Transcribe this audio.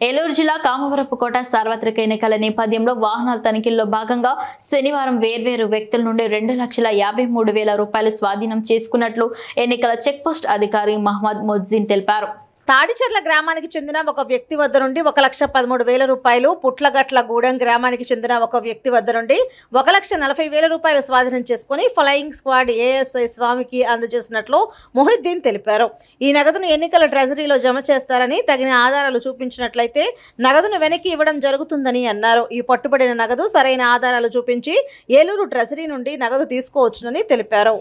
ఏలూరు జిల్లా కామవరపుకోట సార్వత్రిక ఎన్నికల నేపథ్యంలో వాహనాల తనిఖీల్లో భాగంగా శనివారం వేర్వేరు వ్యక్తుల నుండి 2,53,000 రూపాయలు స్వాధీనం చేసుకున్నట్లు ఎన్నికల చెక్పోస్ట్ అధికారి మహమ్మద్ మొజ్జిన్ తెలిపారు. తాడిచెర్ల గ్రామానికి చెందిన ఒక వ్యక్తి వద్ద నుండి 1,13,000 రూపాయలు, పుట్లగట్ల గూడెం గ్రామానికి చెందిన ఒక వ్యక్తి వద్ద నుండి 1,40,000 రూపాయలు స్వాధీనం చేసుకుని ఫ్లయింగ్ స్క్వాడ్ ఏఎస్ఐ స్వామికి అందజేసినట్లు మొహిద్దీన్ తెలిపారు. ఈ నగదును ఎన్నికల ట్రెజరీలో జమ చేస్తారని, తగిన ఆధారాలు చూపించినట్లయితే నగదును వెనక్కి ఇవ్వడం జరుగుతుందని అన్నారు. ఈ పట్టుబడిన నగదు సరైన ఆధారాలు చూపించి ఏలూరు ట్రెజరీ నుండి నగదు తీసుకోవచ్చునని తెలిపారు.